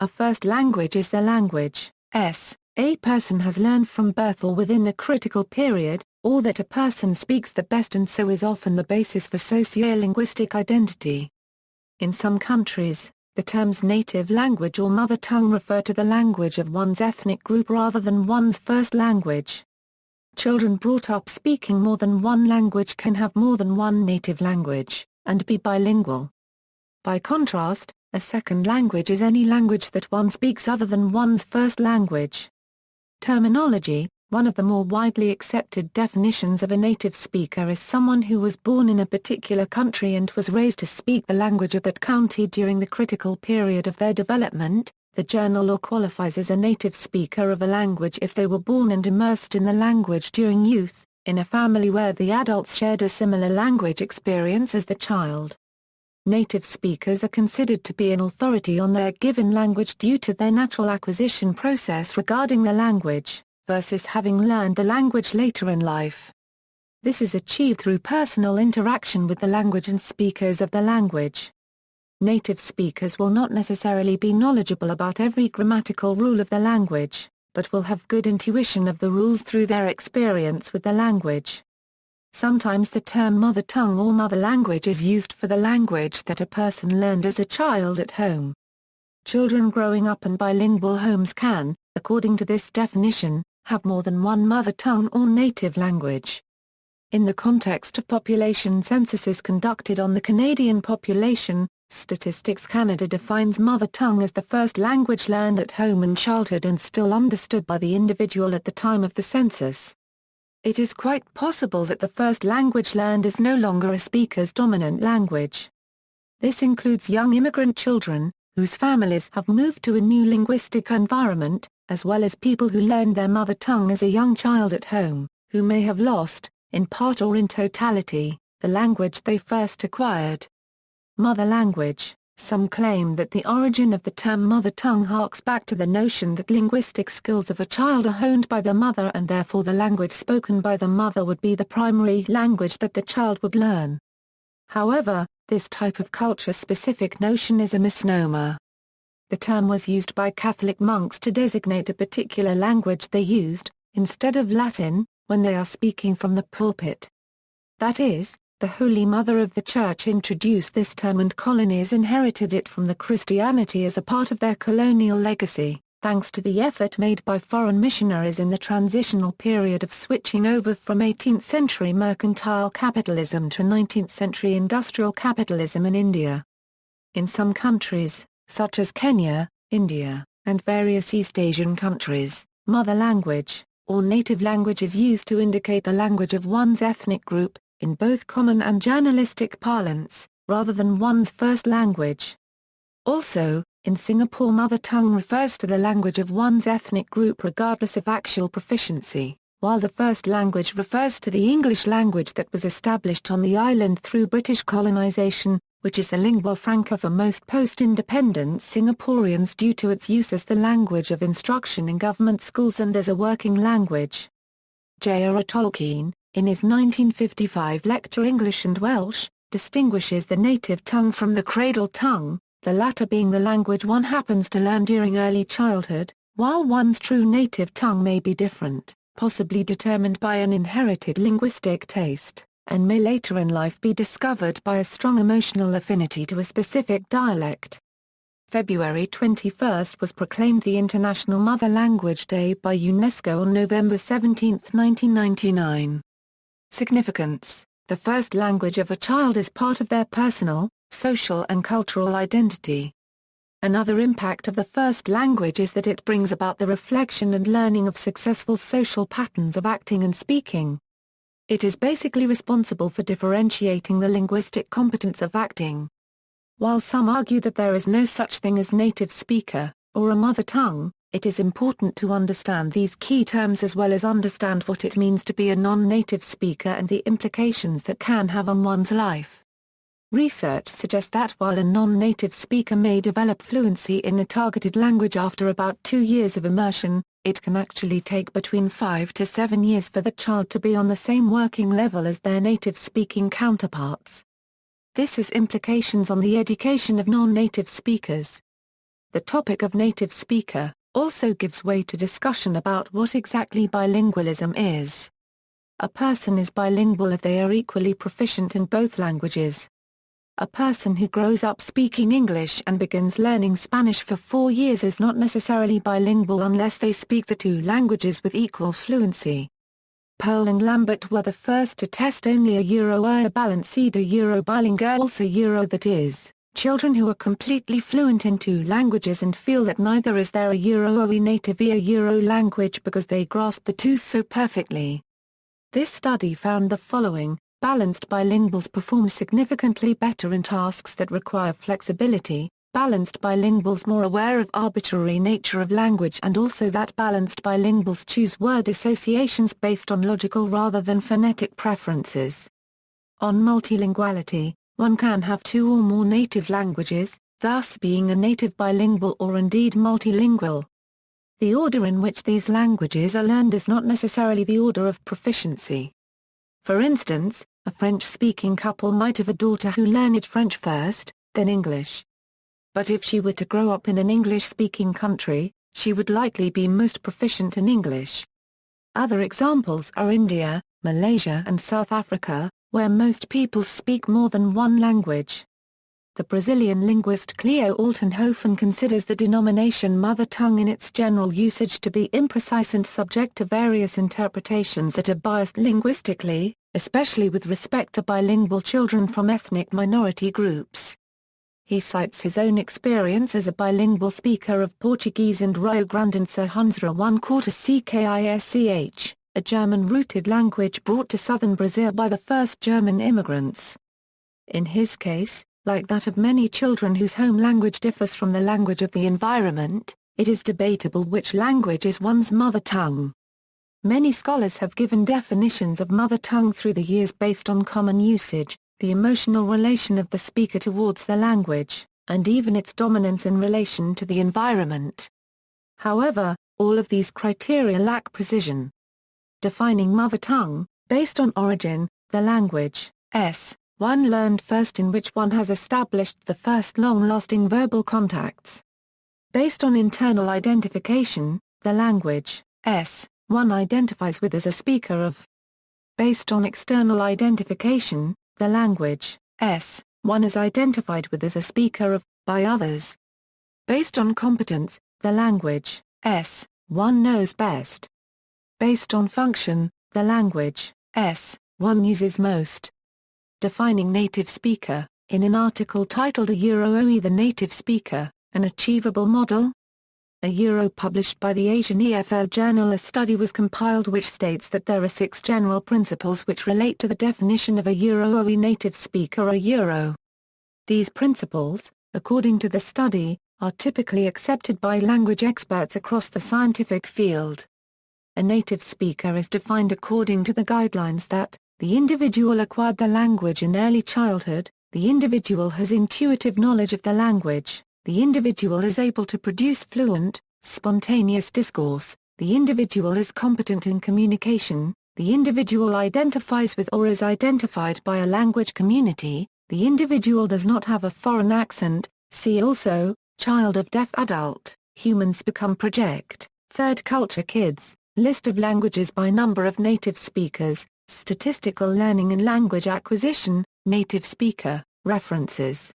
A first language is the language a person has learned from birth or within the critical period, or that a person speaks the best and so is often the basis for sociolinguistic identity. In some countries, the terms native language or mother tongue refer to the language of one's ethnic group rather than one's first language. Children brought up speaking more than one language can have more than one native language, and be bilingual. By contrast, a second language is any language that one speaks other than one's first language. Terminology. One of the more widely accepted definitions of a native speaker is someone who was born in a particular country and was raised to speak the language of that county during the critical period of their development. The journal or qualifies as a native speaker of a language if they were born and immersed in the language during youth, in a family where the adults shared a similar language experience as the child. Native speakers are considered to be an authority on their given language due to their natural acquisition process regarding the language, versus having learned the language later in life. This is achieved through personal interaction with the language and speakers of the language. Native speakers will not necessarily be knowledgeable about every grammatical rule of the language, but will have good intuition of the rules through their experience with the language. Sometimes the term mother tongue or mother language is used for the language that a person learned as a child at home. Children growing up in bilingual homes can, according to this definition, have more than one mother tongue or native language. In the context of population censuses conducted on the Canadian population, Statistics Canada defines mother tongue as the first language learned at home in childhood and still understood by the individual at the time of the census. It is quite possible that the first language learned is no longer a speaker's dominant language. This includes young immigrant children, whose families have moved to a new linguistic environment, as well as people who learned their mother tongue as a young child at home, who may have lost, in part or in totality, the language they first acquired. Mother language. Some claim that the origin of the term mother tongue harks back to the notion that linguistic skills of a child are honed by the mother and therefore the language spoken by the mother would be the primary language that the child would learn. However, this type of culture-specific notion is a misnomer. The term was used by Catholic monks to designate a particular language they used, instead of Latin, when they are speaking from the pulpit. That is, the Holy Mother of the Church introduced this term and colonies inherited it from the Christianity as a part of their colonial legacy, thanks to the effort made by foreign missionaries in the transitional period of switching over from 18th-century mercantile capitalism to 19th-century industrial capitalism in India. In some countries, such as Kenya, India, and various East Asian countries, mother language, or native language is used to indicate the language of one's ethnic group, in both common and journalistic parlance, rather than one's first language. Also, in Singapore mother tongue refers to the language of one's ethnic group regardless of actual proficiency, while the first language refers to the English language that was established on the island through British colonisation, which is the lingua franca for most post-independence Singaporeans due to its use as the language of instruction in government schools and as a working language. J.R.R. Tolkien, in his 1955 lecture English and Welsh, distinguishes the native tongue from the cradle tongue, the latter being the language one happens to learn during early childhood, while one's true native tongue may be different, possibly determined by an inherited linguistic taste, and may later in life be discovered by a strong emotional affinity to a specific dialect. February 21 was proclaimed the International Mother Language Day by UNESCO on November 17, 1999. Significance: the first language of a child is part of their personal, social and cultural identity. Another impact of the first language is that it brings about the reflection and learning of successful social patterns of acting and speaking. It is basically responsible for differentiating the linguistic competence of acting. While some argue that there is no such thing as native speaker, or a mother tongue, it is important to understand these key terms as well as understand what it means to be a non-native speaker and the implications that can have on one's life. Research suggests that while a non-native speaker may develop fluency in a targeted language after about 2 years of immersion, it can actually take between 5 to 7 years for the child to be on the same working level as their native-speaking counterparts. This has implications on the education of non-native speakers. the topic of native speaker, also gives way to discussion about what exactly bilingualism is. A person is bilingual if they are equally proficient in both languages. A person who grows up speaking English and begins learning Spanish for 4 years is not necessarily bilingual unless they speak the two languages with equal fluency. Pearl and Lambert were the first to test only a Euro balanced a Euro bilingual, also Euro, that is, children who are completely fluent in two languages and feel that neither is there a Euro native a Euro language because they grasp the two so perfectly. This study found the following: balanced bilinguals perform significantly better in tasks that require flexibility, balanced bilinguals more aware of arbitrary nature of language, and also that balanced bilinguals choose word associations based on logical rather than phonetic preferences. On multilinguality, one can have two or more native languages, thus being a native bilingual or indeed multilingual. The order in which these languages are learned is not necessarily the order of proficiency. For instance, a French-speaking couple might have a daughter who learned French first, then English. But if she were to grow up in an English-speaking country, she would likely be most proficient in English. Other examples are India, Malaysia and South Africa, where most people speak more than one language. The Brazilian linguist Cleo Altenhofen considers the denomination mother tongue in its general usage to be imprecise and subject to various interpretations that are biased linguistically, especially with respect to bilingual children from ethnic minority groups. He cites his own experience as a bilingual speaker of Portuguese and Rio Grande and Serrãozinho 1/4 CKISCH, a German-rooted language brought to southern Brazil by the first German immigrants. In his case, like that of many children whose home language differs from the language of the environment, it is debatable which language is one's mother tongue. Many scholars have given definitions of mother tongue through the years based on common usage, the emotional relation of the speaker towards the language, and even its dominance in relation to the environment. However, all of these criteria lack precision. Defining mother tongue, based on origin, the language, one learned first in which one has established the first long-lasting verbal contacts. Based on internal identification, the language, one identifies with as a speaker of. Based on external identification, the language, one is identified with as a speaker of, by others. Based on competence, the language, one knows best. Based on function, the language, one uses most. Defining native speaker, in an article titled A Euro the Native Speaker, an Achievable Model? A Euro published by the Asian EFL journal, a study was compiled which states that there are 6 general principles which relate to the definition of a Euro native speaker or Euro. These principles, according to the study, are typically accepted by language experts across the scientific field. A native speaker is defined according to the guidelines that, the individual acquired the language in early childhood, the individual has intuitive knowledge of the language, the individual is able to produce fluent, spontaneous discourse, the individual is competent in communication, the individual identifies with or is identified by a language community, the individual does not have a foreign accent. See also, child of deaf adult, humans become project, third culture kids, list of languages by number of native speakers, statistical learning and language acquisition, native speaker, references.